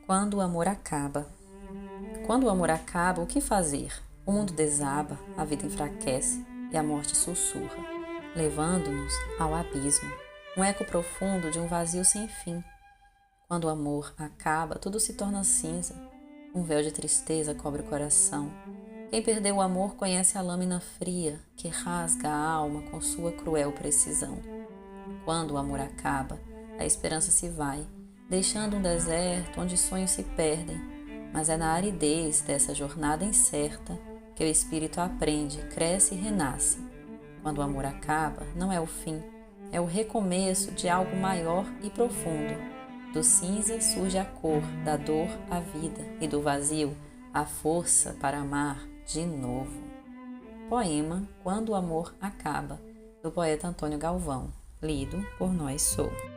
Quando o amor acaba. Quando o amor acaba, o que fazer? O mundo desaba, a vida enfraquece e a morte sussurra, levando-nos ao abismo, um eco profundo de um vazio sem fim. Quando o amor acaba, tudo se torna cinza, um véu de tristeza cobre o coração. Quem perdeu o amor conhece a lâmina fria que rasga a alma com sua cruel precisão. Quando o amor acaba, a esperança se vai, deixando um deserto onde sonhos se perdem, mas é na aridez dessa jornada incerta que o espírito aprende, cresce e renasce. Quando o amor acaba, não é o fim, é o recomeço de algo maior e profundo. Do cinza surge a cor, da dor a vida e do vazio a força para amar de novo. Poema Quando o Amor Acaba, do poeta Antônio Galvão, lido por Nós Sou.